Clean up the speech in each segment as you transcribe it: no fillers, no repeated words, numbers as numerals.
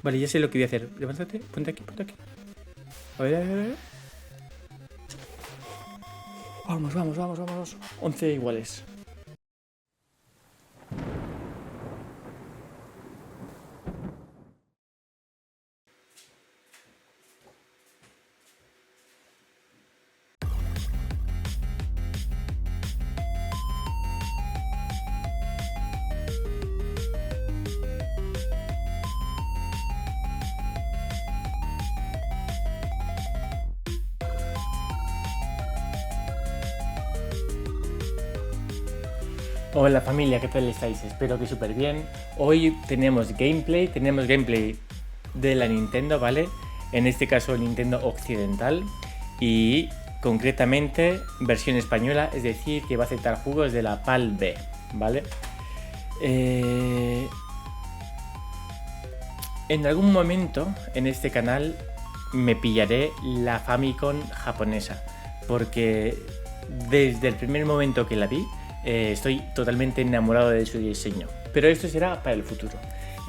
Vale, ya sé lo que voy a hacer. Levántate, ponte aquí, ponte aquí. A ver, a ver, a ver. Vamos, vamos, vamos, vamos. 11 iguales. Hola familia, ¿qué tal estáis? Espero que súper bien. Hoy tenemos gameplay de la Nintendo, ¿vale? En este caso Nintendo Occidental y concretamente versión española, es decir, que va a aceptar juegos de la PAL B, ¿vale? En algún momento en este canal me pillaré la Famicom japonesa, porque desde el primer momento que la vi estoy totalmente enamorado de su diseño. Pero esto será para el futuro.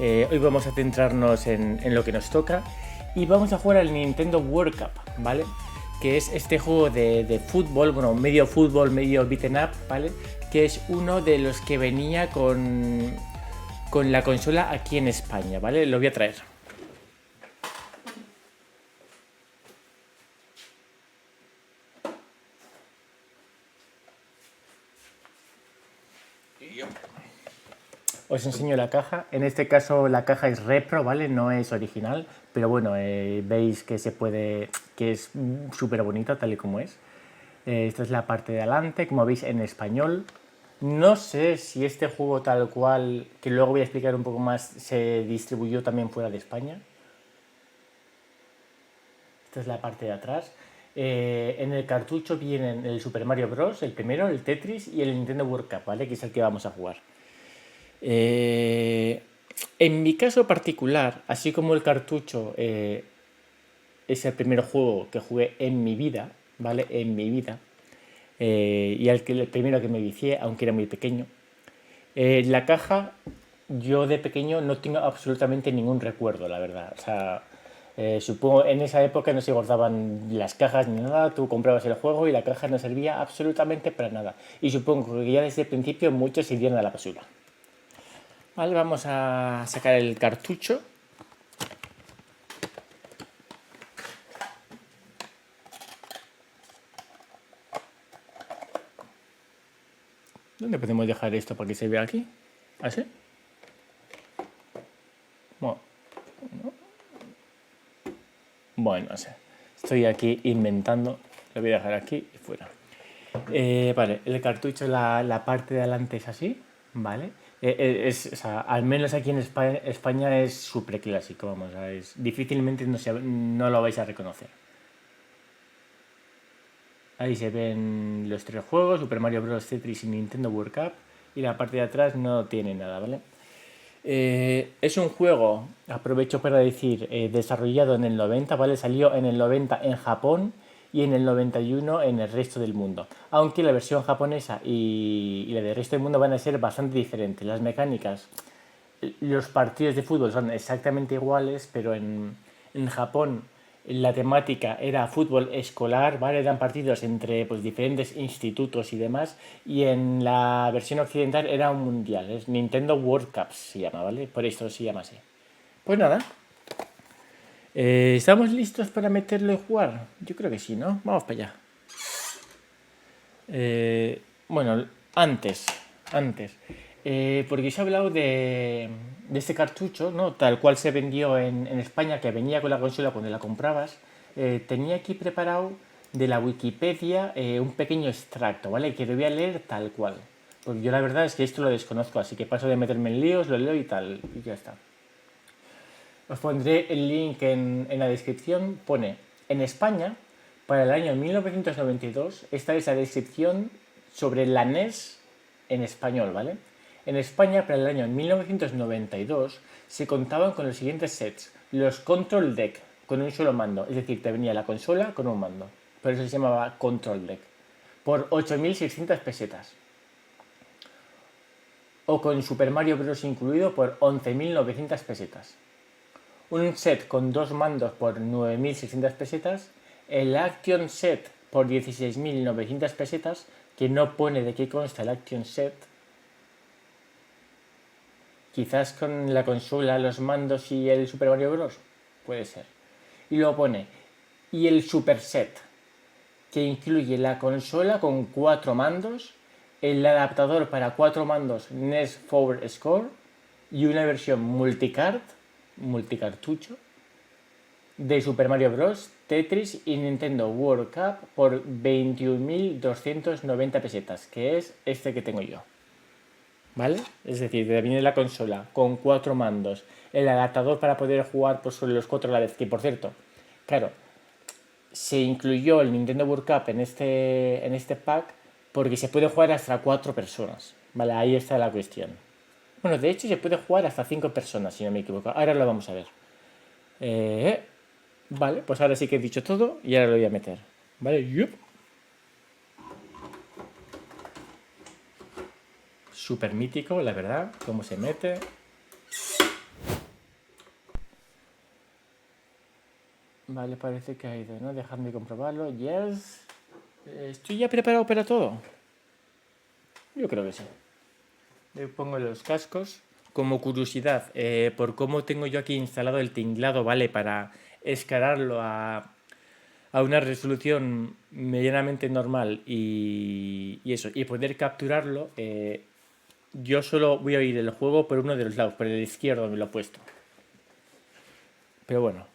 Hoy vamos a centrarnos en lo que nos toca y vamos a jugar al Nintendo World Cup, ¿vale? Que es este juego de fútbol, bueno, medio fútbol, medio beaten up, ¿vale? Que es uno de los que venía con la consola aquí en España, ¿vale? Lo voy a traer. Os enseño la caja. En este caso la caja es repro, ¿vale? No es original, pero bueno, veis que se puede, que es súper bonita tal y como es. Esta es la parte de adelante, como veis en español. No sé si este juego tal cual, que luego voy a explicar un poco más, se distribuyó también fuera de España. Esta es la parte de atrás. En el cartucho vienen el Super Mario Bros., el primero, el Tetris y el Nintendo World Cup, ¿vale? Que es el que vamos a jugar. En mi caso particular, así como el cartucho es el primer juego que jugué en mi vida, ¿vale? En mi vida. Y el primero que me vicié, aunque era muy pequeño. La caja, yo de pequeño no tengo absolutamente ningún recuerdo, la verdad. O sea, supongo en esa época no se guardaban las cajas ni nada, tú comprabas el juego y la caja no servía absolutamente para nada. Y supongo que ya desde el principio muchos se irían a la basura. Vale, vamos a sacar el cartucho. ¿Dónde podemos dejar esto para que se vea aquí? ¿Así? Bueno, bueno, no sé. Estoy aquí inventando. Lo voy a dejar aquí y fuera. Vale, el cartucho, la parte de adelante es así, ¿vale? O sea, al menos aquí en España es súper clásico, vamos, difícilmente no lo vais a reconocer. Ahí se ven los tres juegos, Super Mario Bros., Tetris y Nintendo World Cup, y la parte de atrás no tiene nada, ¿vale? Es un juego, aprovecho para decir, desarrollado en el 90, ¿vale? Salió en el 90 en Japón y en el 91 en el resto del mundo. Aunque la versión japonesa y la del resto del mundo van a ser bastante diferentes. Las mecánicas, los partidos de fútbol son exactamente iguales, pero en Japón la temática era fútbol escolar, ¿vale? Eran partidos entre pues, diferentes institutos y demás. Y en la versión occidental era un mundial, es Nintendo World Cup se llama, ¿vale? Por esto se llama así. Pues nada. ¿Estamos listos para meterlo y jugar? Yo creo que sí, ¿no? Vamos para allá. Bueno, antes. Porque os he hablado de este cartucho, ¿no? Tal cual se vendió en España, que venía con la consola cuando la comprabas. Tenía aquí preparado de la Wikipedia un pequeño extracto, ¿vale? Que lo voy a leer tal cual. Porque yo la verdad es que esto lo desconozco, así que paso de meterme en líos, lo leo y tal, y ya está. Os pondré el link en la descripción. Pone, en España, para el año 1992, esta es la descripción sobre la NES en español, ¿vale? En España, para el año 1992, se contaban con los siguientes sets. Los Control Deck, con un solo mando. Es decir, te venía la consola con un mando. Por eso se llamaba Control Deck. Por 8.600 pesetas. O con Super Mario Bros. Incluido por 11.900 pesetas. un set con 2 mandos por 9.600 pesetas, el Action Set por 16.900 pesetas, que no pone de qué consta el Action Set. Quizás con la consola, los mandos y el Super Mario Bros. Puede ser. Y luego pone, y el Super Set, que incluye la consola con 4 mandos, el adaptador para 4 mandos NES 4 Score y una versión multicartucho, de Super Mario Bros., Tetris y Nintendo World Cup por 21.290 pesetas, que es este que tengo yo. ¿Vale? Es decir, te viene la consola con 4 mandos, el adaptador para poder jugar por sobre los 4 a la vez, que por cierto, claro, se incluyó el Nintendo World Cup en este pack porque se puede jugar hasta 4 personas. Vale, ahí está la cuestión. Bueno, de hecho se puede jugar hasta 5 personas, si no me equivoco. Ahora lo vamos a ver. Vale, pues ahora sí que he dicho todo y ahora lo voy a meter. Vale, yup. Súper mítico, la verdad, cómo se mete. Vale, parece que ha ido, ¿no? Dejadme comprobarlo. Yes. ¿Estoy ya preparado para todo? Yo creo que sí. Le pongo los cascos. Como curiosidad, por cómo tengo yo aquí instalado el tinglado, ¿vale? Para escalarlo a una resolución medianamente normal y eso, y poder capturarlo, yo solo voy a oír el juego por uno de los lados, por el izquierdo me lo he puesto. Pero bueno,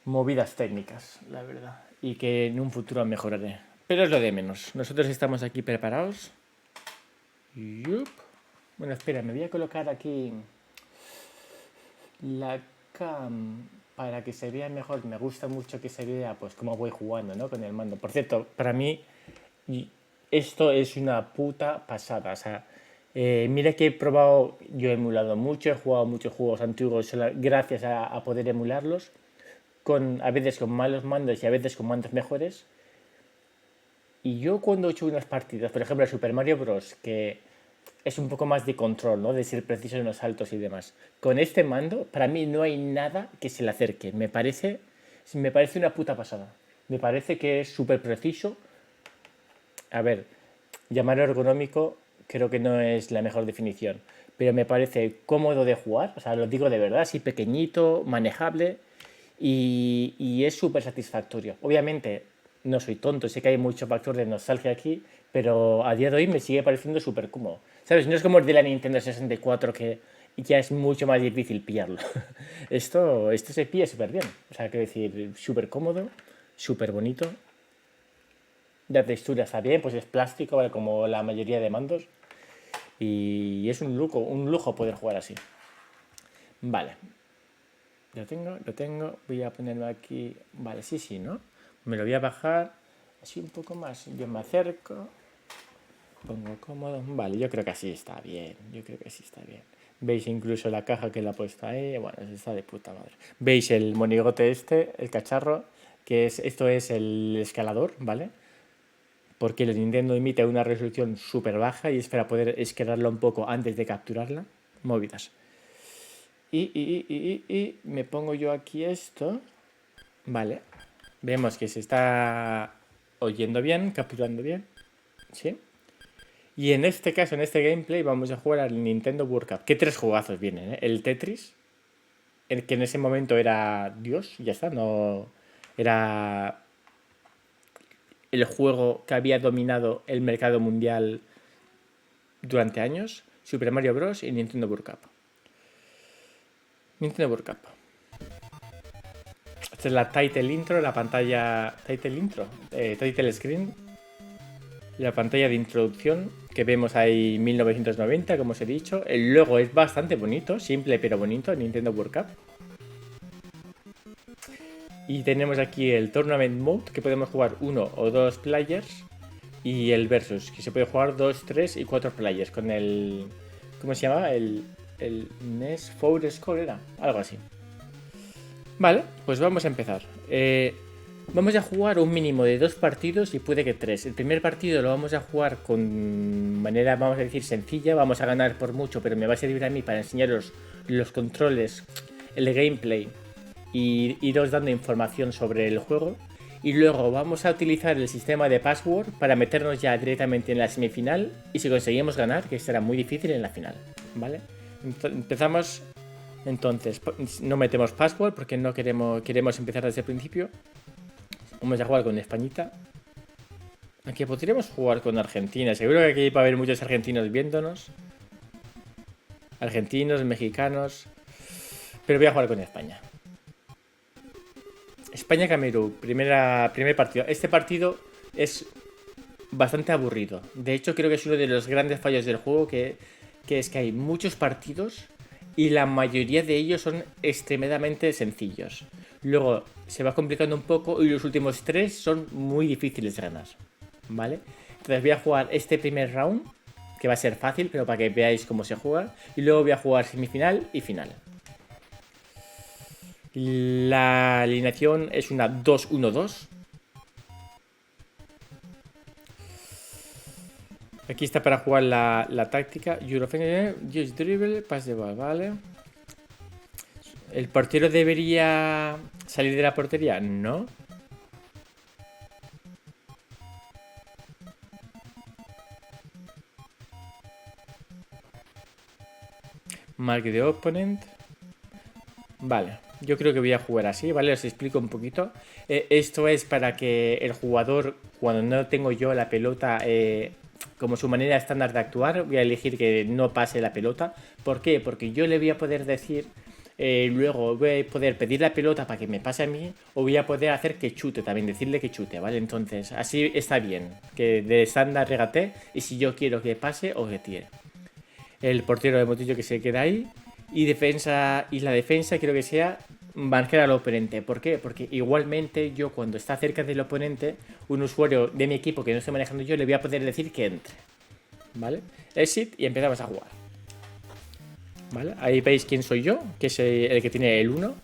movidas técnicas, la verdad, y que en un futuro mejoraré. Pero es lo de menos. Nosotros estamos aquí preparados. Yup. Bueno, espera, me voy a colocar aquí la cam para que se vea mejor. Me gusta mucho que se vea pues cómo voy jugando, ¿no? Con el mando. Por cierto, para mí esto es una puta pasada. O sea, mira que he probado, yo he emulado mucho, he jugado muchos juegos antiguos gracias a poder emularlos, a veces con malos mandos y a veces con mandos mejores. Y yo cuando he hecho unas partidas, por ejemplo, Super Mario Bros., que es un poco más de control, ¿no? De ser preciso en los saltos y demás. Con este mando, para mí no hay nada que se le acerque. Me parece una puta pasada. Me parece que es súper preciso. A ver, llamarlo ergonómico creo que no es la mejor definición, pero me parece cómodo de jugar, o sea, lo digo de verdad, así pequeñito, manejable y es súper satisfactorio. Obviamente no soy tonto, sé que hay mucho factor de nostalgia aquí, pero a día de hoy me sigue pareciendo súper cómodo. ¿Sabes? No es como el de la Nintendo 64 que ya es mucho más difícil pillarlo. Esto se pilla súper bien, o sea, quiero decir, súper cómodo, súper bonito. La textura está bien, pues es plástico, ¿vale? Como la mayoría de mandos. Y es un lujo poder jugar así. Vale. Lo tengo. Voy a ponerlo aquí. Vale, sí, ¿no? Me lo voy a bajar así un poco más. Yo me acerco. Pongo cómodo. Vale, yo creo que así está bien. Veis incluso la caja que la he puesto ahí. Bueno, está de puta madre. Veis el monigote el cacharro, que esto es el escalador, ¿vale? Porque el Nintendo emite una resolución súper baja y es para poder escalarla un poco antes de capturarla. Movidas. Y me pongo yo aquí esto. Vale. Vemos que se está oyendo bien, capturando bien. ¿Sí? Y en este caso, en este gameplay, vamos a jugar al Nintendo World Cup. ¿Qué 3 jugazos vienen? El Tetris, el que en ese momento era Dios, ya está, no era el juego que había dominado el mercado mundial durante años. Super Mario Bros. Y Nintendo World Cup. Nintendo World Cup. Esta es la title intro, la pantalla title screen, la pantalla de introducción que vemos ahí 1990, como os he dicho. El logo es bastante bonito, simple pero bonito, Nintendo World Cup. Y tenemos aquí el Tournament Mode, que podemos jugar 1 o 2 players. Y el Versus, que se puede jugar 2, 3 y 4 players con el... ¿Cómo se llama? El NES 4 Score era, algo así. Vale, pues vamos a empezar. Vamos a jugar un mínimo de 2 partidos y puede que 3. El primer partido lo vamos a jugar con manera, vamos a decir, sencilla. Vamos a ganar por mucho, pero me va a servir a mí para enseñaros los controles el gameplay y iros dando información sobre el juego. Y luego vamos a utilizar el sistema de password para meternos ya directamente en la semifinal. Y si conseguimos ganar, que será muy difícil en la final, ¿vale? Empezamos. Entonces, no metemos password porque no queremos empezar desde el principio. Vamos a jugar con Españita. Aquí podríamos jugar con Argentina. Seguro que aquí va a haber muchos argentinos viéndonos. Argentinos, mexicanos. Pero voy a jugar con España. España-Camerún, primer partido. Este partido es bastante aburrido. De hecho, creo que es uno de los grandes fallos del juego, que es que hay muchos partidos y la mayoría de ellos son extremadamente sencillos. Luego se va complicando un poco y los últimos 3 son muy difíciles de ganar, ¿vale? Entonces voy a jugar este primer round, que va a ser fácil, pero para que veáis cómo se juega. Y luego voy a jugar semifinal y final. La alineación es una 2-1-2. Aquí está para jugar la táctica. Use dribble, pass de ball, ¿vale? ¿El portero debería salir de la portería? No. Mark the opponent. Vale, yo creo que voy a jugar así, ¿vale? Os explico un poquito. Esto es para que el jugador, cuando no tengo yo la pelota, como su manera estándar de actuar, voy a elegir que no pase la pelota. ¿Por qué? Porque yo le voy a poder decir, luego voy a poder pedir la pelota para que me pase a mí, o voy a poder hacer que chute también, decirle que chute, ¿vale? Entonces, así está bien, que de estándar regate, y si yo quiero que pase o que tire. El portero hemos dicho que se queda ahí. Y la defensa creo que sea marcar al oponente. ¿Por qué? Porque igualmente yo, cuando está cerca del oponente, un usuario de mi equipo que no estoy manejando yo, le voy a poder decir que entre, ¿vale? Exit y empezamos a jugar, ¿vale? Ahí veis quién soy yo, que es el que tiene el 1.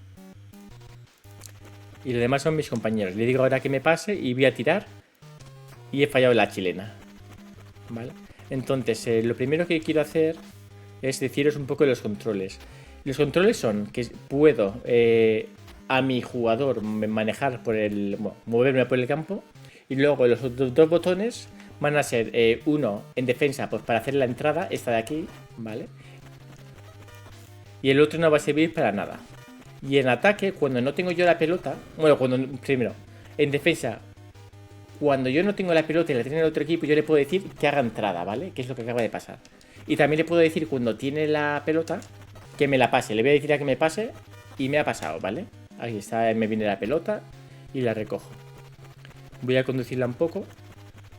Y los demás son mis compañeros. Le digo ahora que me pase y voy a tirar. Y he fallado la chilena, ¿vale? Entonces, lo primero que quiero hacer es deciros un poco de los controles. Los controles son que puedo a mi jugador manejar moverme por el campo, y luego los otros 2 botones van a ser uno en defensa, pues para hacer la entrada, esta de aquí, ¿vale? Y el otro no va a servir para nada. Y en ataque, cuando no tengo yo la pelota, primero, en defensa, cuando yo no tengo la pelota y la tiene el otro equipo, yo le puedo decir que haga entrada, ¿vale? Que es lo que acaba de pasar. Y también le puedo decir, cuando tiene la pelota, que me la pase. Le voy a decir a que me pase y me ha pasado, ¿vale? Ahí está, me viene la pelota y la recojo. Voy a conducirla un poco.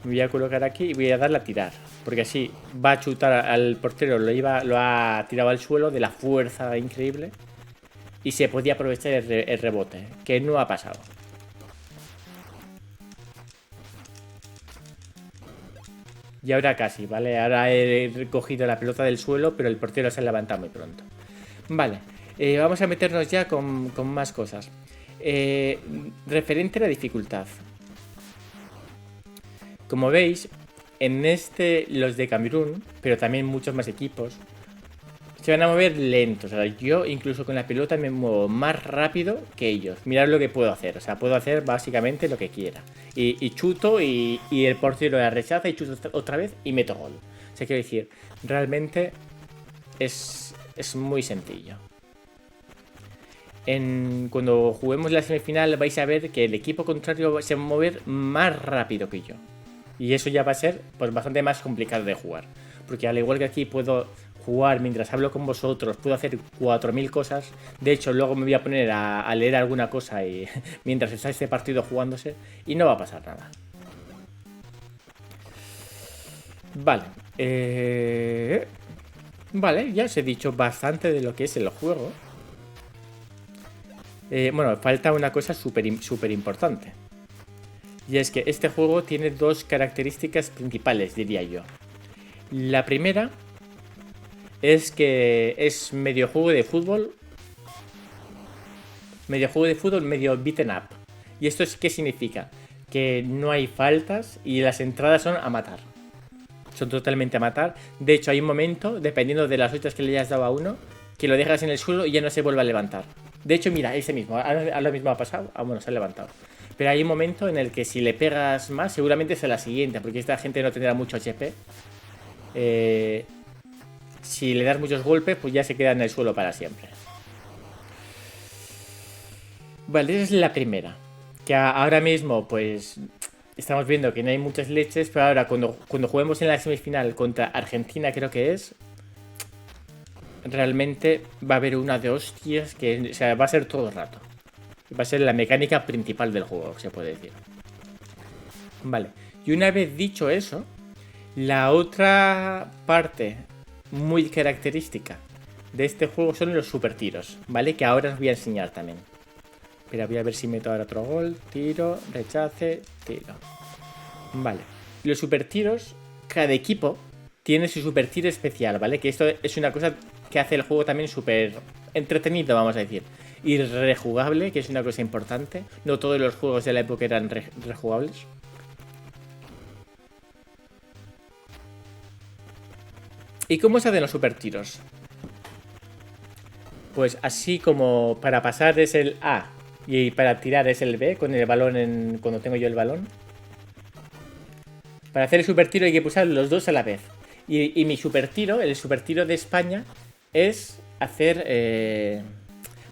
Me voy a colocar aquí y voy a darle a tirar. Porque así va a chutar al portero, lo ha tirado al suelo de la fuerza increíble. Y se podía aprovechar el rebote, que no ha pasado. Y ahora casi, ¿vale? Ahora he recogido la pelota del suelo, pero el portero se ha levantado muy pronto. Vale, vamos a meternos ya con más cosas. Referente a la dificultad. Como veis, en los de Camerún, pero también muchos más equipos, se van a mover lentos. O sea, yo incluso con la pelota me muevo más rápido que ellos. Mirad lo que puedo hacer. O sea, puedo hacer básicamente lo que quiera. Y chuto y el portero la rechaza y chuto otra vez y meto gol. O sea, quiero decir, realmente es muy sencillo. Cuando juguemos la semifinal vais a ver que el equipo contrario se va a mover más rápido que yo. Y eso ya va a ser pues bastante más complicado de jugar. Porque al igual que aquí puedo jugar mientras hablo con vosotros, puedo hacer 4000 cosas. De hecho, luego me voy a poner a leer alguna cosa y mientras está este partido jugándose, y no va a pasar nada. Vale. Vale, ya os he dicho bastante de lo que es el juego. Bueno, falta una cosa súper importante. Y es que este juego tiene 2 características principales, diría yo. La primera es que es medio juego de fútbol, medio beaten up. ¿Y esto qué significa? Que no hay faltas y las entradas son a matar. Son totalmente a matar. De hecho, hay un momento, dependiendo de las hostias que le hayas dado a uno, que lo dejas en el suelo y ya no se vuelve a levantar. De hecho, mira, ese mismo, ahora mismo ha pasado. Ah, bueno, se ha levantado. Pero hay un momento en el que si le pegas más, seguramente es la siguiente, porque esta gente no tendrá mucho HP. Eh, si le das muchos golpes, pues ya se queda en el suelo para siempre. Vale, esa es la primera. Que ahora mismo, pues, estamos viendo que no hay muchas leches, pero ahora cuando juguemos en la semifinal contra Argentina, creo que es, realmente va a haber una de hostias que, o sea, va a ser todo el rato. Va a ser la mecánica principal del juego, se puede decir. Vale, y una vez dicho eso, la otra parte muy característica de este juego son los super tiros, ¿vale? Que ahora os voy a enseñar también. Pero voy a ver si meto ahora otro gol. Tiro, rechace, tiro. Vale. Los super tiros, cada equipo tiene su super tiro especial, ¿vale? Que esto es una cosa que hace el juego también súper entretenido, vamos a decir. Y rejugable, que es una cosa importante. No todos los juegos de la época eran rejugables. ¿Y cómo se hacen los super tiros? Pues así como para pasar es el A y para tirar es el B con el balón cuando tengo yo el balón. Para hacer el super tiro hay que pulsar los dos a la vez. Y mi super tiro, el super tiro de España, es hacer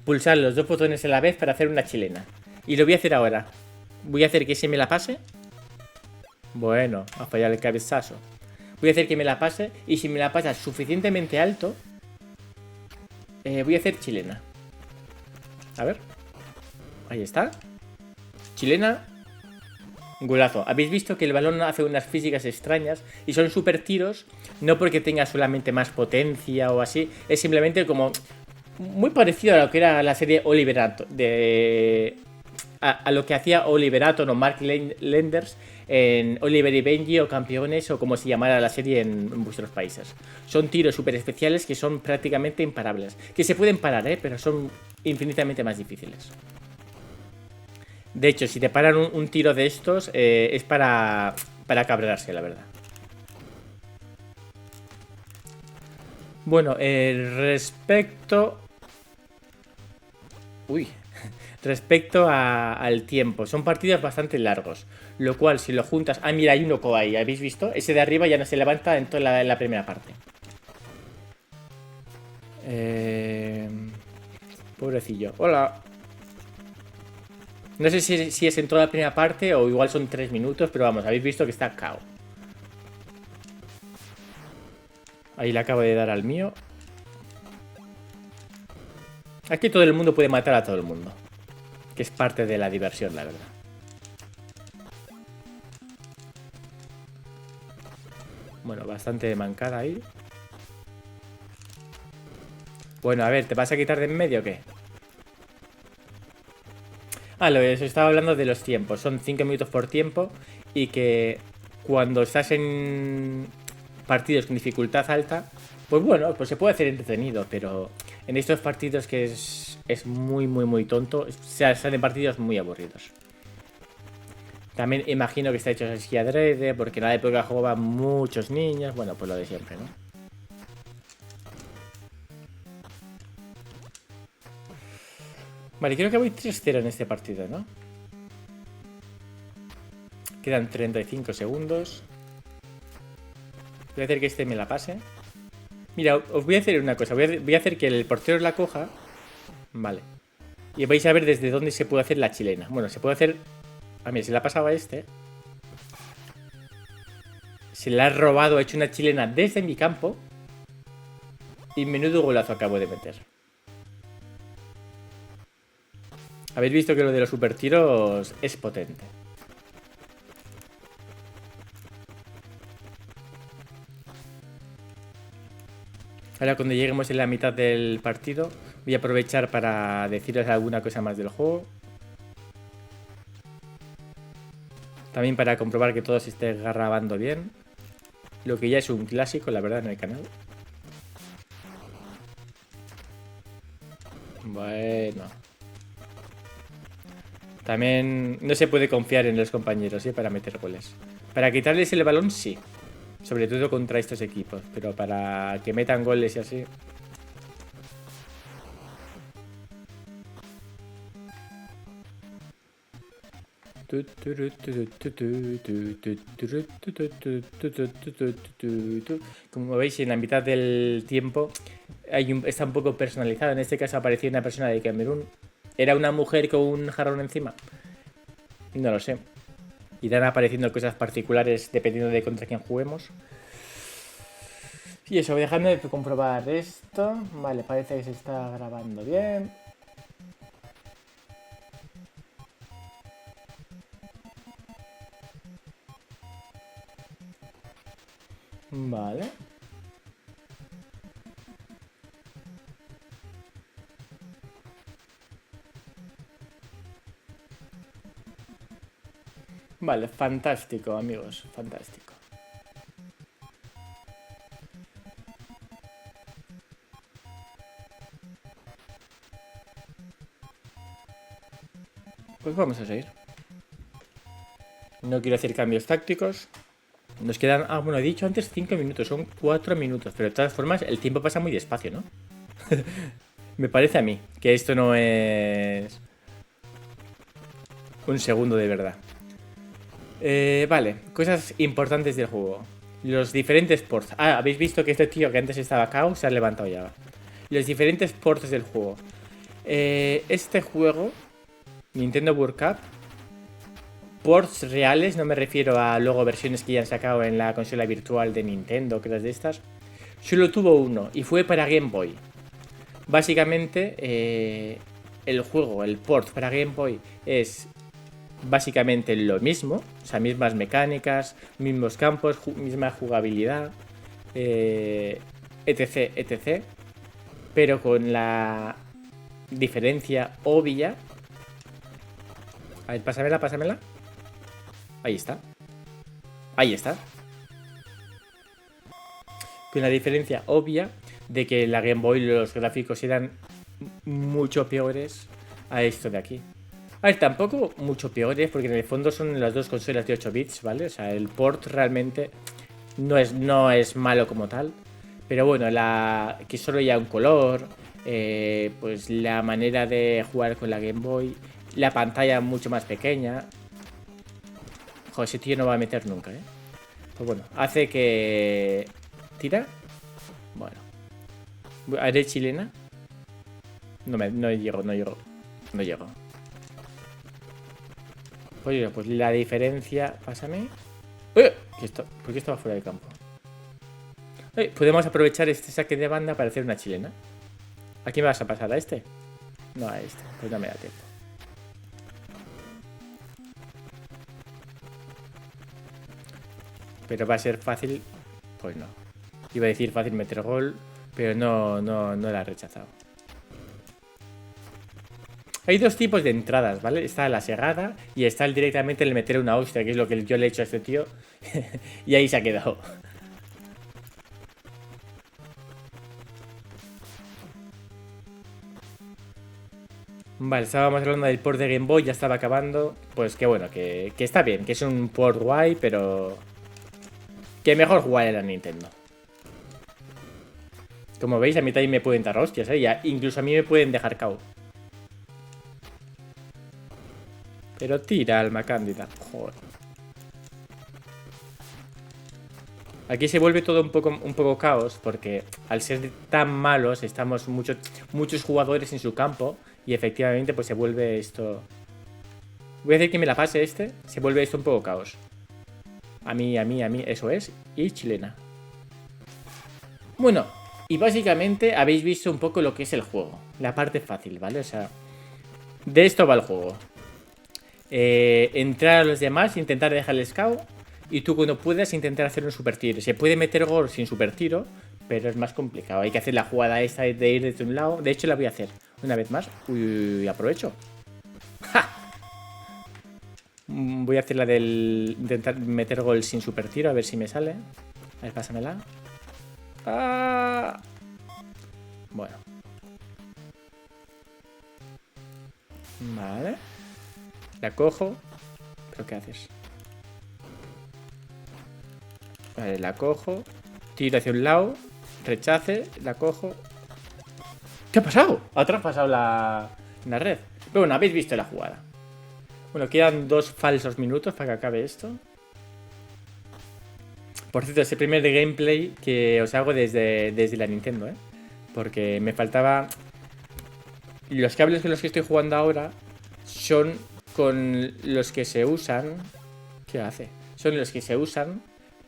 pulsar los dos botones a la vez para hacer una chilena. Y lo voy a hacer ahora. Voy a hacer que se me la pase. Bueno, a fallar el cabezazo. Voy a hacer que me la pase. Y si me la pasa suficientemente alto, voy a hacer chilena. A ver. Ahí está. Chilena. Golazo. Habéis visto que el balón hace unas físicas extrañas. Y son super tiros. No porque tenga solamente más potencia o así. Es simplemente como muy parecido a lo que era la serie Oliver Atom. A lo que hacía Oliver Atom o Mark Lenders en Oliver y Benji o Campeones o como se llamara la serie en vuestros países. Son tiros súper especiales que son prácticamente imparables. Que se pueden parar, pero son infinitamente más difíciles. De hecho, si te paran un tiro de estos, es para cabrearse, la verdad. Bueno, respecto... Uy. Respecto al tiempo, son partidos bastante largos. Lo cual, si lo juntas... Ah, mira, hay uno ahí, ¿habéis visto? Ese de arriba ya no se levanta en toda la primera parte. Pobrecillo. Hola. No sé si es en toda la primera parte o igual son 3 minutos, pero vamos, habéis visto que está KO. Ahí le acabo de dar al mío. Aquí todo el mundo puede matar a todo el mundo. Que es parte de la diversión, la verdad. Bueno, bastante mancada ahí. Bueno, a ver, ¿te vas a quitar de en medio o qué? Ah, os estaba hablando de los tiempos. Son 5 minutos por tiempo. Y que cuando estás en partidos con dificultad alta, pues bueno, pues se puede hacer entretenido. Pero en estos partidos que es muy, muy, muy tonto, salen partidos muy aburridos. También imagino que está hecho así adrede, porque en la época jugaban muchos niños. Bueno, pues lo de siempre, ¿no? Vale, creo que voy 3-0 en este partido, ¿no? Quedan 35 segundos. Voy a hacer que este me la pase. Mira, os voy a hacer una cosa. Voy a hacer que el portero la coja. Vale. Y vais a ver desde dónde se puede hacer la chilena. Bueno, se puede hacer... Ah, mira, se la ha pasado a este. Se la ha robado, ha hecho una chilena desde mi campo. Y menudo golazo acabo de meter. Habéis visto que lo de los super tiros es potente. Ahora cuando lleguemos en la mitad del partido voy a aprovechar para deciros alguna cosa más del juego. También para comprobar que todo se esté grabando bien. Lo que ya es un clásico, la verdad, en el canal. Bueno. También no se puede confiar en los compañeros, para meter goles. Para quitarles el balón, sí. Sobre todo contra estos equipos. Pero para que metan goles y así... Como veis, en la mitad del tiempo está un poco personalizado. En este caso apareció una persona de Camerún. ¿Era una mujer con un jarrón encima? No lo sé. Irán apareciendo cosas particulares dependiendo de contra quién juguemos. Y eso, dejadme comprobar esto. Vale, parece que se está grabando bien. Vale. Vale, fantástico, amigos, fantástico. Pues vamos a seguir. No quiero hacer cambios tácticos. Nos quedan... Ah, bueno, he dicho antes 5 minutos, son 4 minutos. Pero de todas formas, el tiempo pasa muy despacio, ¿no? Me parece a mí que esto no es... un segundo de verdad. Vale, cosas importantes del juego. Los diferentes ports. Ah, habéis visto que este tío que antes estaba KO se ha levantado ya. Los diferentes ports del juego. Este juego, Nintendo World Cup, ports reales, no me refiero a luego versiones que ya han sacado en la consola virtual de Nintendo, cosas de estas. Solo tuvo uno y fue para Game Boy. Básicamente, el juego, el port para Game Boy es básicamente lo mismo, o sea, mismas mecánicas, mismos campos, misma jugabilidad, etc, etc, pero con la diferencia obvia. A ver, pásamela, pásamela. Ahí está. Ahí está. Con la diferencia obvia de que en la Game Boy los gráficos eran mucho peores a esto de aquí. A ver, tampoco mucho peores, porque en el fondo son las dos consolas de 8 bits, ¿vale? O sea, el port realmente no es malo como tal. Pero bueno, que solo haya un color, pues la manera de jugar con la Game Boy, la pantalla mucho más pequeña. Joder, ese tío no va a meter nunca, ¿eh? Pues bueno, hace que... ¿Tira? Bueno. ¿Haré chilena? No llego. Oye, pues la diferencia... Pásame. ¿Por qué estaba fuera del campo? Podemos aprovechar este saque de banda para hacer una chilena. ¿A quién me vas a pasar? ¿A este? No, a este. Pues no me da tiempo. Pero va a ser fácil. Pues no. Iba a decir fácil meter gol, pero no la he rechazado. Hay dos tipos de entradas, ¿vale? Está la segada y está directamente el meter una hostia, que es lo que yo le he hecho a este tío. Y ahí se ha quedado. Vale, estábamos hablando del port de Game Boy, ya estaba acabando. Pues que bueno, que está bien, que es un port guay, pero... que mejor jugar en la Nintendo. Como veis, a mí también me pueden dar hostias, ¿eh? Incluso a mí me pueden dejar KO. Pero tira, alma cándida. Joder. Aquí se vuelve todo un poco caos, porque al ser tan malos, estamos muchos jugadores en su campo. Y efectivamente, pues se vuelve esto... Voy a decir que me la pase este. Se vuelve esto un poco caos. A mí, eso es. Y chilena. Bueno, y básicamente habéis visto un poco lo que es el juego. La parte fácil, ¿vale? O sea, de esto va el juego. Entrar a los demás, intentar dejarles KO. Y tú cuando puedas intentar hacer un super tiro. Se puede meter gol sin super tiro, pero es más complicado. Hay que hacer la jugada esta de ir desde un lado. De hecho la voy a hacer una vez más. Uy, aprovecho. ¡Ja! Voy a hacer la del intentar meter gol sin super tiro, a ver si me sale. A ver, pásamela. ¡Ah! Bueno. Vale. La cojo. ¿Pero qué haces? Vale, la cojo. Tiro hacia un lado. Rechace. La cojo. ¿Qué ha pasado? Ha traspasado la red. Pero bueno, habéis visto la jugada. Bueno, quedan 2 falsos minutos para que acabe esto. Por cierto, es el primer de gameplay que os hago desde la Nintendo, ¿eh? Porque me faltaba... Los cables con los que estoy jugando ahora son con los que se usan... ¿Qué hace? Son los que se usan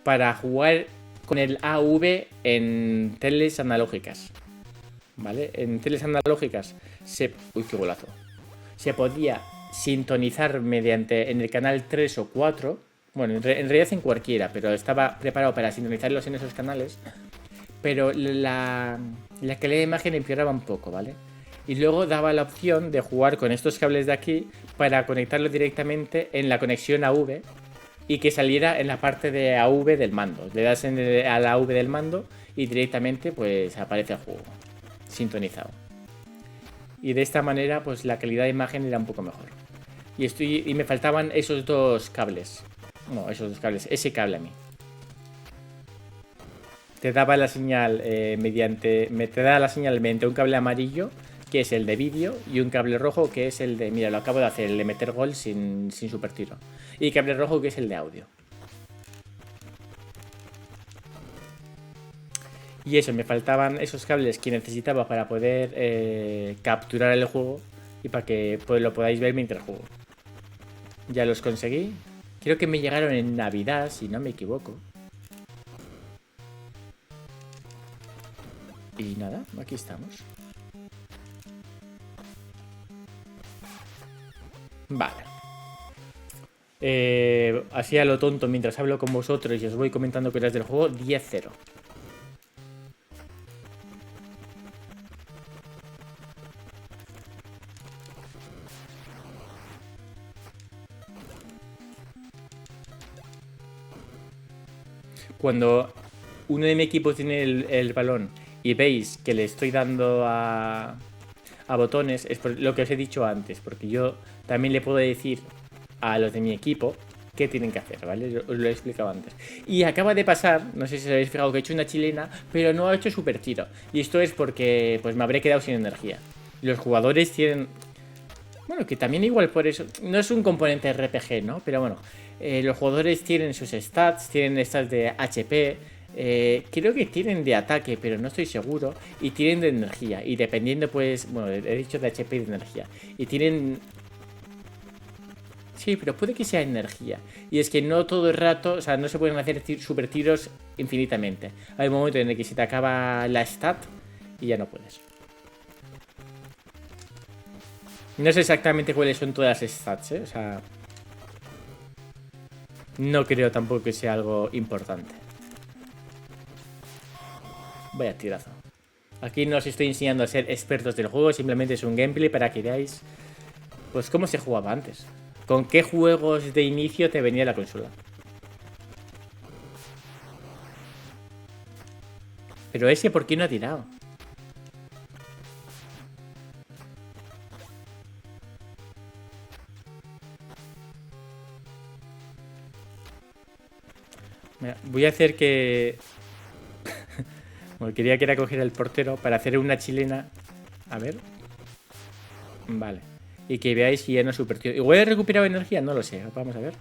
para jugar con el AV en teles analógicas. ¿Vale? En teles analógicas se... Uy, qué golazo. Se podía sintonizar mediante en el canal 3 o 4. Bueno, en realidad en cualquiera, pero estaba preparado para sintonizarlos en esos canales. Pero la calidad de imagen empeoraba un poco, ¿vale? Y luego daba la opción de jugar con estos cables de aquí para conectarlo directamente en la conexión AV y que saliera en la parte de AV del mando. Le das a la AV del mando y directamente pues aparece el juego sintonizado. Y de esta manera pues la calidad de imagen era un poco mejor. Y me faltaban esos 2 cables. No, esos 2 cables. Ese cable a mí. Te daba la señal te da la señal mediante un cable amarillo, que es el de vídeo, y un cable rojo, que es el de... Mira, lo acabo de hacer, el de meter gol sin super tiro. Y cable rojo, que es el de audio. Y eso, me faltaban esos cables que necesitaba para poder capturar el juego y para que pues, lo podáis ver mientras juego. Ya los conseguí. Creo que me llegaron en Navidad, si no me equivoco. Y nada, aquí estamos. Vale. Así a lo tonto, mientras hablo con vosotros y os voy comentando cosas del juego, 10-0. Cuando uno de mi equipo tiene el balón y veis que le estoy dando a botones, es por lo que os he dicho antes, porque yo también le puedo decir a los de mi equipo qué tienen que hacer, ¿vale? Os lo he explicado antes. Y acaba de pasar, no sé si os habéis fijado que he hecho una chilena, pero no ha hecho super tiro. Y esto es porque pues me habré quedado sin energía. Los jugadores tienen... Bueno, que también igual por eso... No es un componente RPG, ¿no? Pero bueno, los jugadores tienen sus stats, tienen stats de HP, creo que tienen de ataque, pero no estoy seguro. Y tienen de energía. Y dependiendo, pues, bueno, he dicho de HP y de energía. Y tienen... Sí, pero puede que sea energía. Y es que no todo el rato, o sea, no se pueden hacer super tiros infinitamente. Hay un momento en el que se te acaba la stat y ya no puedes. No sé exactamente cuáles son todas las stats, ¿eh? O sea... No creo tampoco que sea algo importante. Vaya tirazo. Aquí no os estoy enseñando a ser expertos del juego, simplemente es un gameplay para que veáis pues cómo se jugaba antes. Con qué juegos de inicio te venía la consola. Pero ese, ¿por qué no ha tirado? Mira, voy a hacer que... Bueno, quería que era coger el portero para hacer una chilena. A ver. Vale. Y que veáis si ya no es super tío. Igual he recuperado energía, no lo sé. Vamos a ver.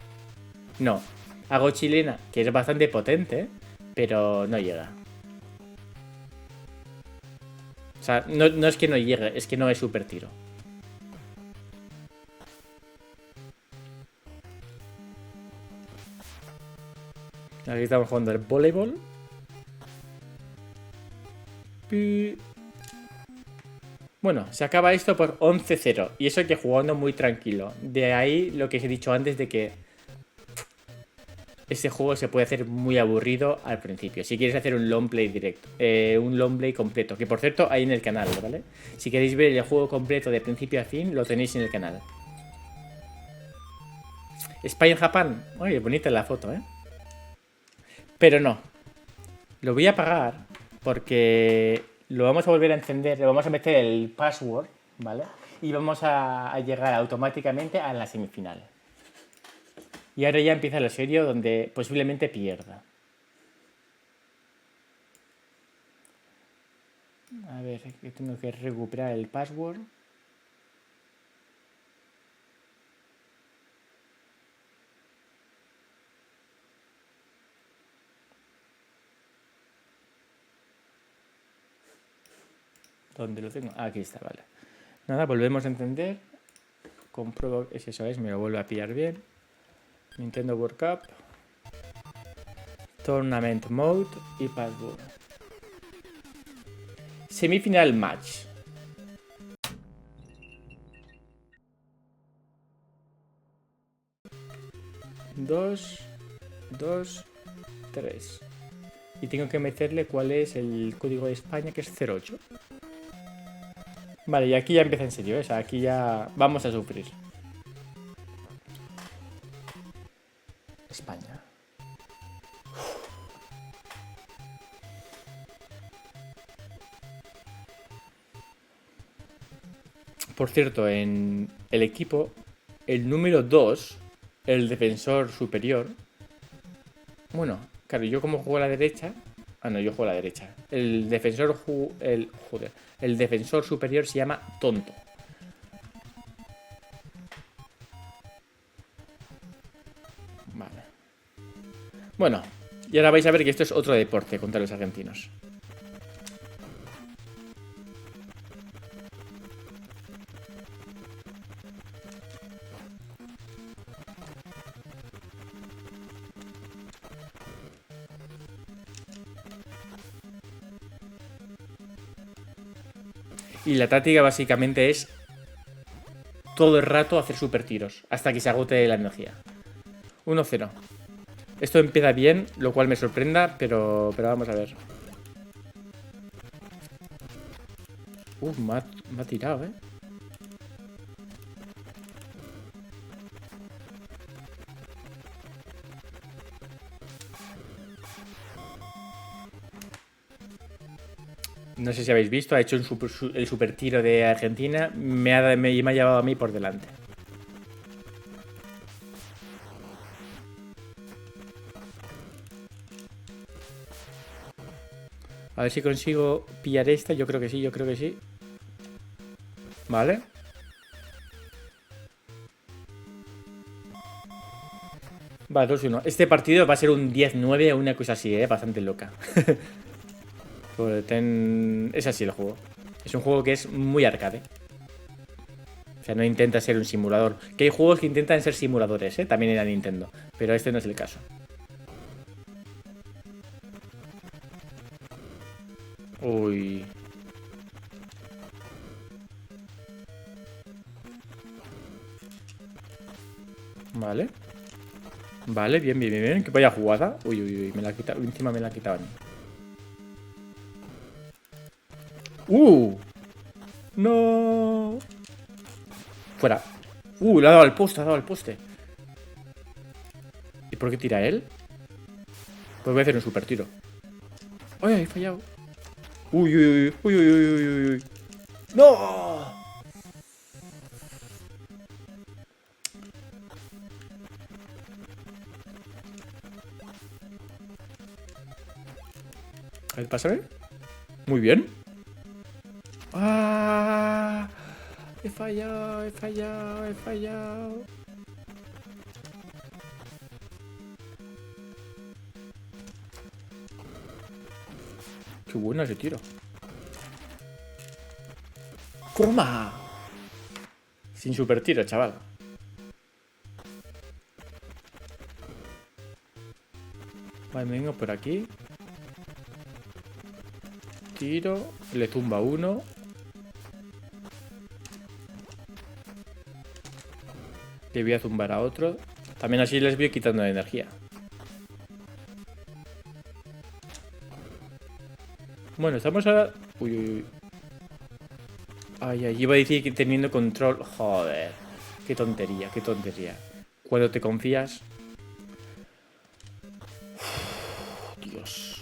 No. Hago chilena, que es bastante potente, pero no llega. O sea, no es que no llegue, es que no es super tiro. Aquí estamos jugando el voleibol. Bueno, se acaba esto por 11-0. Y eso que jugando muy tranquilo. De ahí lo que os he dicho antes de que este juego se puede hacer muy aburrido al principio. Si quieres hacer un long play directo, un long play completo, que por cierto hay en el canal, ¿vale? Si queréis ver el juego completo de principio a fin, lo tenéis en el canal. Spy en Japan. Oye, bonita la foto, ¿eh? Pero no. Lo voy a apagar porque lo vamos a volver a encender, le vamos a meter el password, ¿vale? Y vamos a llegar automáticamente a la semifinal. Y ahora ya empieza lo serio donde posiblemente pierda. A ver, que tengo que recuperar el password. ¿Dónde lo tengo? Aquí está, vale. Nada, volvemos a encender. Compruebo que eso es, me lo vuelve a pillar bien. Nintendo World Cup. Tournament Mode y Password. Semifinal Match. Dos, 3. Y tengo que meterle cuál es el código de España, que es 08. Vale, y aquí ya empieza en serio, ¿eh? O sea, aquí ya vamos a sufrir. España. Por cierto, en el equipo, el número 2, el defensor superior. Bueno, claro, yo como juego a la derecha. Ah, no, yo juego a la derecha. El defensor el defensor superior se llama Tonto. Vale. Bueno, y ahora vais a ver que esto es otro deporte contra los argentinos. Y la táctica básicamente es todo el rato hacer super tiros hasta que se agote la energía. 1-0. Esto empieza bien, lo cual me sorprenda, pero vamos a ver. Me ha tirado, ¿eh? No sé si habéis visto, ha hecho el super tiro de Argentina. Me ha llevado a mí por delante. A ver si consigo pillar esta. Yo creo que sí, yo creo que sí. Vale. Vale, 2-1. Este partido va a ser un 10-9 o una cosa así, bastante loca. Es así el juego. Es un juego que es muy arcade. O sea, no intenta ser un simulador. Que hay juegos que intentan ser simuladores, también en la Nintendo. Pero este no es el caso. Uy. Vale. Vale, bien, bien, bien. Que vaya jugada. Uy, uy, uy. Me la ha quitado. Encima me la ha quitado. No. Fuera. Le ha dado al poste, ¿Y por qué tira él? Pues voy a hacer un super tiro. ¡Ay, he fallado! ¡Uy, uy, uy, uy, uy, uy, uy! ¡No! A ver, pásame. Muy bien. ¡Ah! He fallado, he fallado, he fallado. Qué bueno ese tiro. ¡Toma! Sin super tiro, chaval. Vale, me vengo por aquí. Tiro. Le tumba uno. Le voy a zumbar a otro. También así les voy quitando energía. Bueno, estamos ahora... Uy, uy, uy. Ay, ay, iba a decir que teniendo control... Joder. Qué tontería, qué tontería. Cuando te confías... Dios.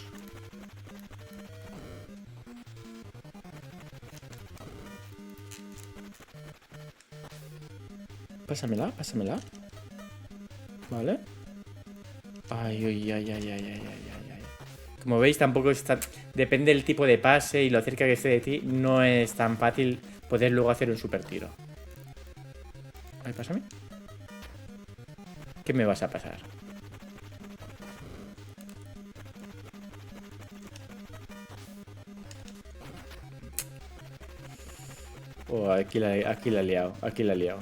Pásamela, pásamela. Vale. Ay, ay, ay, ay, ay, ay, ay, ay. Como veis, tampoco está... Depende del tipo de pase y lo cerca que esté de ti. No es tan fácil poder luego hacer un super tiro. Ay, pásame. ¿Qué me vas a pasar? Oh, aquí la he liado. Aquí la he liado.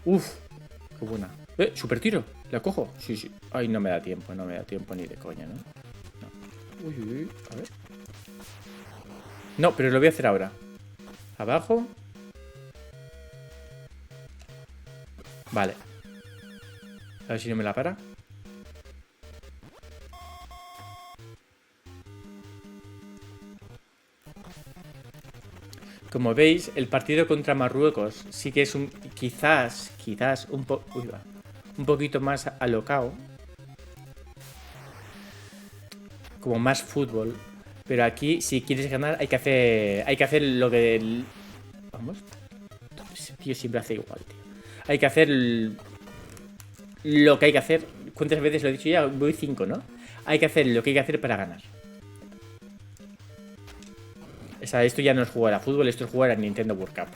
Uf, qué buena. Super tiro. ¿La cojo? Sí, sí. Ay, no me da tiempo. No me da tiempo ni de coña, ¿no? No. Uy, uy, uy. A ver. No, pero lo voy a hacer ahora. Abajo. Vale. A ver si no me la para. Como veis, el partido contra Marruecos sí que es un... Quizás un poquito más alocado. Como más fútbol. Pero aquí, si quieres ganar, hay que hacer lo que... Vamos. Ese tío siempre hace igual, tío. Hay que hacer lo que hay que hacer. ¿Cuántas veces lo he dicho ya? Voy 5, ¿no? Hay que hacer lo que hay que hacer para ganar. O sea, esto ya no es jugar a fútbol, esto es jugar a Nintendo World Cup.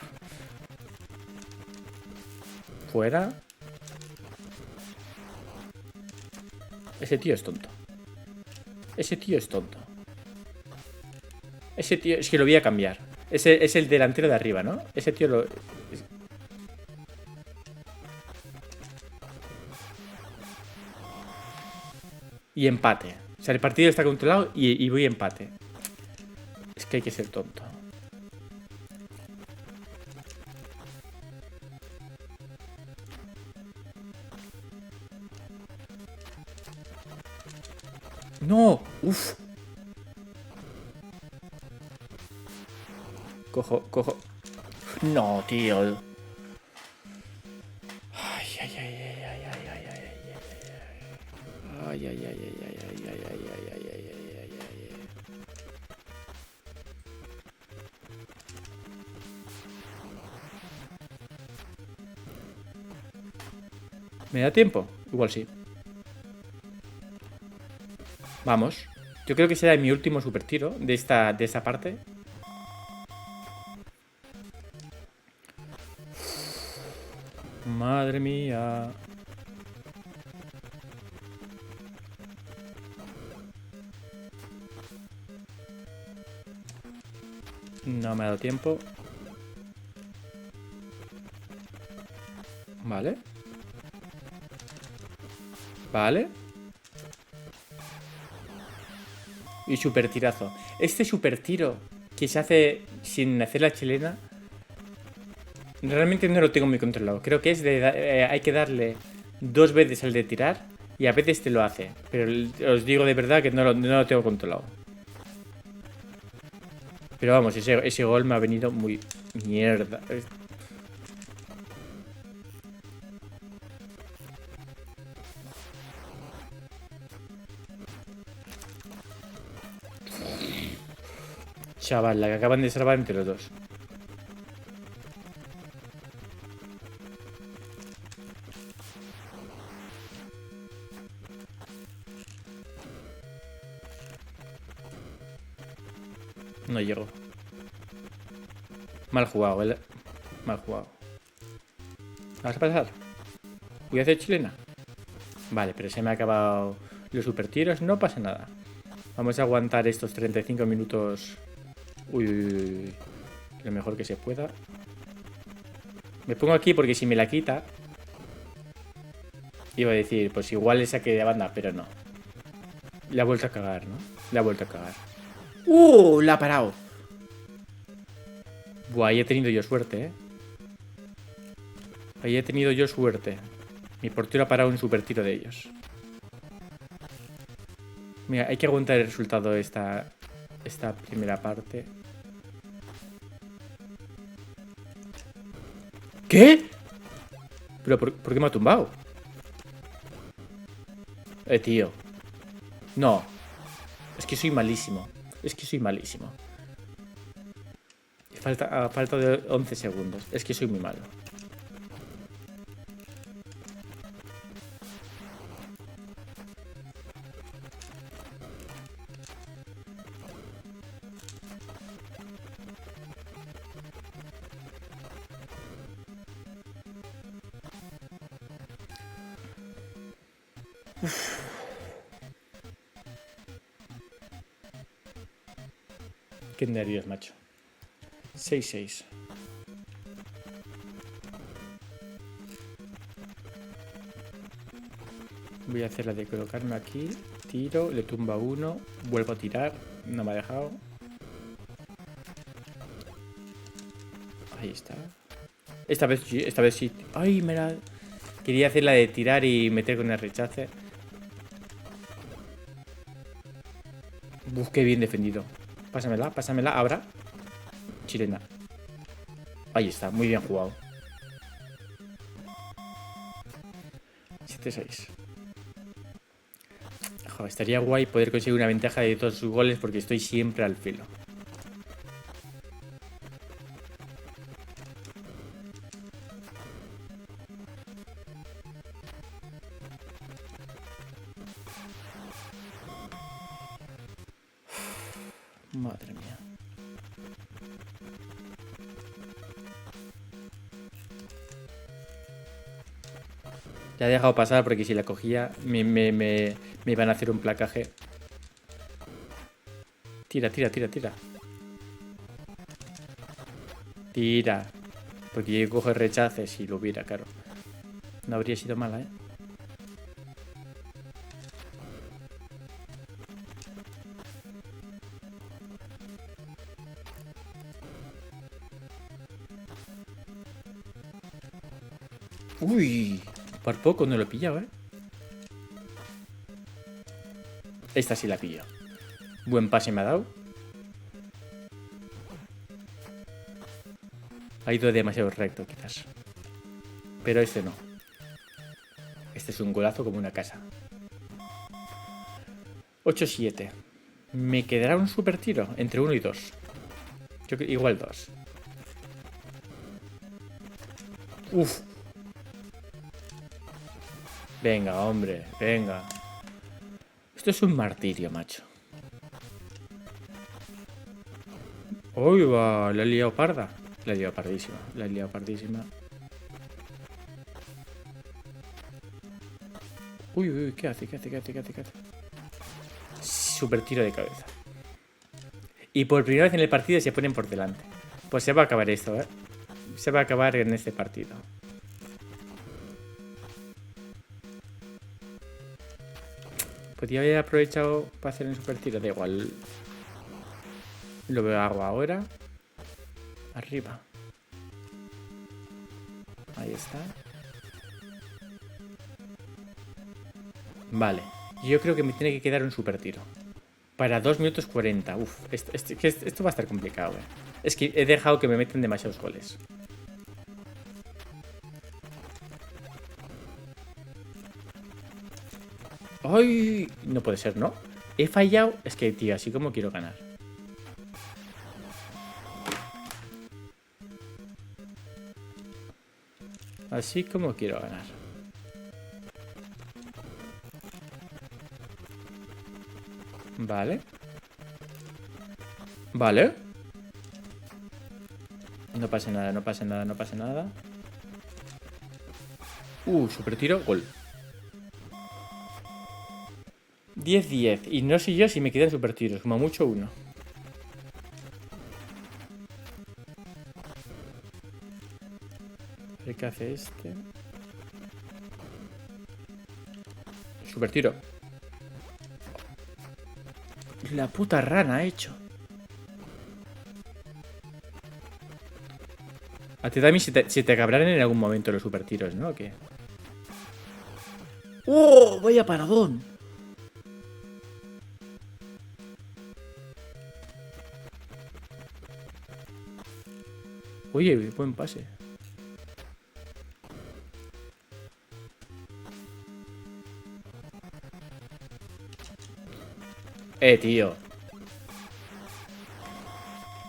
Fuera. Ese tío es tonto. Ese tío es tonto. Ese tío... Es que lo voy a cambiar. Ese es el delantero de arriba, ¿no? Ese tío lo... Y empate. O sea, el partido está controlado y voy a empate. Es que hay que ser tonto. ¡No! ¡Uf! Cojo. No, tío. Ay, ay, ay, ay, ay, ay, ay, ay, ay. Ay, ay, ay, ay, ay, ay, ay, ay, ay, ay, ay, ay. ¿Me da tiempo? Igual sí. Vamos. Yo creo que será mi último super tiro de esta parte. Madre mía. No me ha dado tiempo. Vale. Vale. Y super tirazo. Este super tiro que se hace sin hacer la chilena, realmente no lo tengo muy controlado. Creo que es hay que darle 2 veces al de tirar y a veces te lo hace. Pero os digo de verdad que no lo tengo controlado. Pero vamos, ese gol me ha venido muy mierda. Chaval, la que acaban de salvar entre los dos. No llego. Mal jugado, ¿eh? Mal jugado. ¿Vas a pasar? ¿Voy a hacer chilena? Vale, pero se me ha acabado los super tiros. No pasa nada. Vamos a aguantar estos 35 minutos. Uy, uy, uy. Lo mejor que se pueda. Me pongo aquí porque si me la quita... Iba a decir, pues igual le saque de banda, pero no. Le ha vuelto a cagar, ¿no? Le ha vuelto a cagar. La ha parado. Buah, ahí he tenido yo suerte, ¿eh? Ahí he tenido yo suerte. Mi portero ha parado un super tiro de ellos. Mira, hay que aguantar el resultado de esta primera parte. ¿Qué? ¿Pero por qué me ha tumbado? Tío. No. Es que soy malísimo. Es que soy malísimo. Falta de 11 segundos. Es que soy muy malo. Qué nervios, macho. 6-6. Voy a hacer la de colocarme aquí. Tiro, le tumba uno. Vuelvo a tirar. No me ha dejado. Ahí está. Esta vez sí. Ay, mira. Quería hacer la de tirar y meter con el rechace. Uf, qué bien defendido. Pásamela, ahora. Chilena. Ahí está, muy bien jugado. 7-6. Estaría guay poder conseguir una ventaja de 2 goles porque estoy siempre al filo. Madre mía. Ya he dejado pasar porque si la cogía me iban a hacer un placaje. Tira. Tira. Porque yo cojo el rechace si lo hubiera, claro. No habría sido mala, ¿eh? Uy, por poco no lo he pillado, ¿eh? Esta sí la pillo. Buen pase me ha dado. Ha ido demasiado recto, quizás. Pero este no. Este es un golazo como una casa. 8-7. Me quedará un super tiro entre 1 y 2. Yo creo igual 2. Uf. Venga, hombre, venga. Esto es un martirio, macho. Uy, va, la he liado parda. La he liado pardísima. Uy, ¿qué hace? Super tiro de cabeza. Y por primera vez en el partido se ponen por delante. Pues se va a acabar esto, ¿eh? Se va a acabar en este partido. Podría haber aprovechado para hacer un super tiro. Da igual. Lo hago ahora. Arriba. Ahí está. Vale. Yo creo que me tiene que quedar un super tiro. Para 2 minutos 40. Uf, esto va a estar complicado, eh. Es que he dejado que me meten demasiados goles. ¡Ay! No puede ser, ¿no? He fallado. Es que, tío, así como quiero ganar. Así como quiero ganar. Vale. Vale. No pasa nada. Super tiro, gol. 10-10. Y no sé yo si me quedan super tiros. Como mucho uno. A ver qué hace este. Super tiro. La puta rana ha hecho. A ti también se te acabarán en algún momento los super tiros, ¿no? ¿O qué? ¡Oh! ¡Vaya paradón! Oye, buen pase. Tío.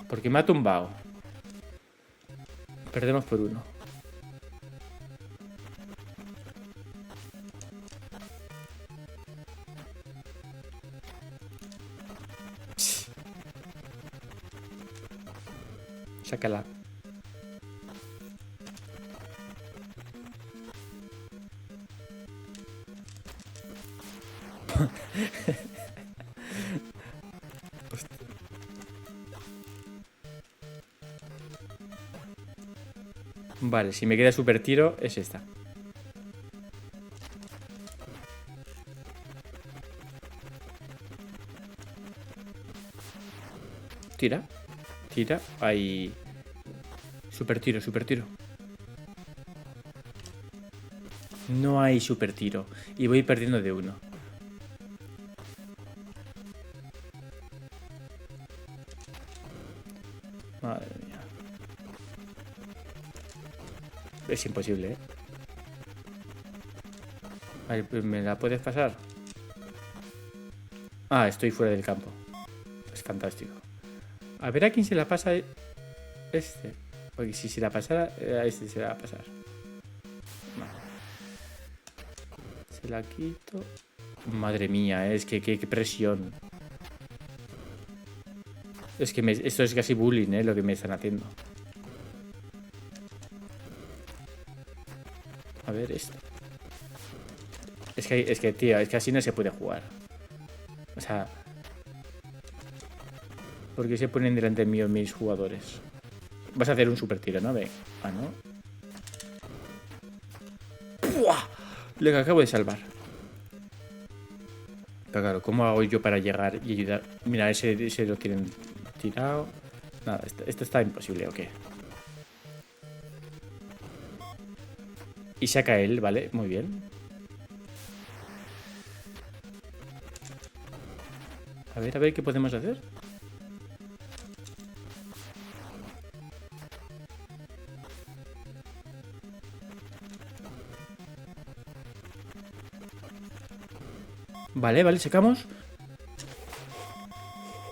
¿Por qué me ha tumbado? Perdemos por 1. Sácala. Vale, si me queda super tiro, es esta. Tira. Tira. Ahí. Super tiro, super tiro. No hay super tiro. Y voy perdiendo de 1. Madre mía. Es imposible, ¿eh? Vale, pues ¿me la puedes pasar? Ah, estoy fuera del campo. Es fantástico. A ver a quién se la pasa este. Porque si se la pasara, a este se la va a pasar. Vale. Se la quito. Madre mía, es que qué presión. Es que esto es casi bullying, lo que me están haciendo. A ver esto. Es que, tío, es que así no se puede jugar. O sea... ¿Por qué se ponen delante mío mis jugadores? Vas a hacer un super tiro, ¿no? Ve. Ah, ¿no? ¡Puah! Le acabo de salvar. Pero claro, ¿cómo hago yo para llegar y ayudar? Mira, ese lo tienen tirado. Nada, esto está imposible, ¿o qué? Y saca él, ¿vale? Muy bien. A ver qué podemos hacer. Vale, sacamos.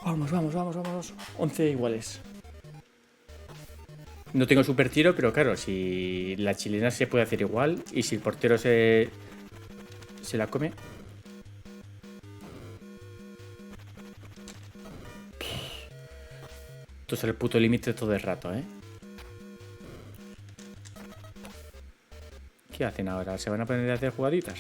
Vamos. 11 iguales. No tengo super tiro, pero claro, si la chilena se puede hacer igual y si el portero se la come. Esto es el puto límite todo el rato, ¿eh? ¿Qué hacen ahora? ¿Se van a poner a hacer jugaditas?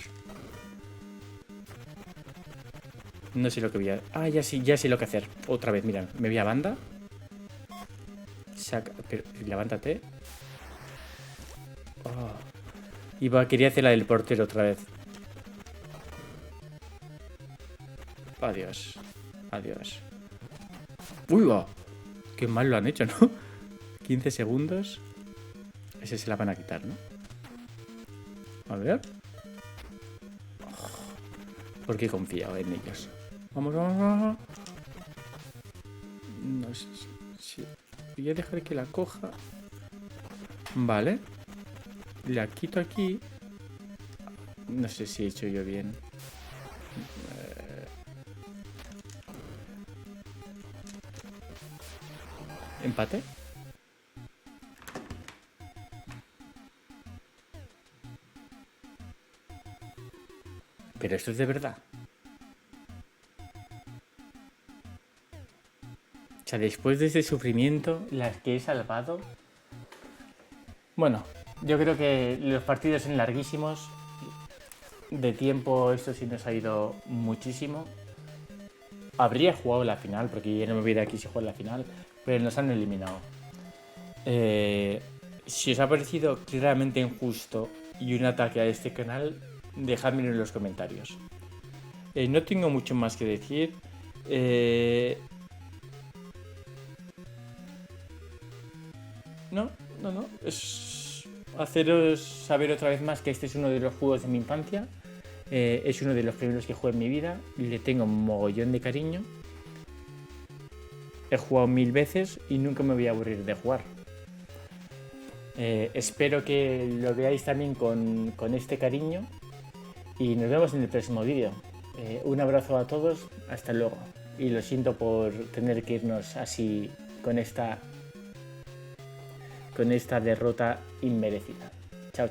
No sé lo que voy a... Ah, ya sé lo que hacer. Otra vez, mira, me voy a banda. Pero, levántate. Oh. Quería hacer la del portero otra vez. Adiós. Uy, va. Qué mal lo han hecho, ¿no? 15 segundos. Ese se la van a quitar, ¿no? A ver. Porque he confiado en ellos. Vamos. No sé si... Voy a dejar que la coja. Vale. La quito aquí. No sé si he hecho yo bien. ¿Empate? Pero esto es de verdad. O sea, después de ese sufrimiento, las que he salvado... Bueno, yo creo que los partidos son larguísimos. De tiempo esto sí nos ha ido muchísimo. Habría jugado la final, porque ya no me voy de aquí si juego la final, pero nos han eliminado. Si os ha parecido claramente injusto y un ataque a este canal, dejadmelo en los comentarios. No tengo mucho más que decir. No. Es haceros saber otra vez más que este es uno de los juegos de mi infancia. Es uno de los primeros que juego en mi vida. Le tengo un mogollón de cariño. He jugado 1000 veces y nunca me voy a aburrir de jugar. Espero que lo veáis también con este cariño. Y nos vemos en el próximo vídeo. Un abrazo a todos. Hasta luego. Y lo siento por tener que irnos así con esta derrota inmerecida. Chao.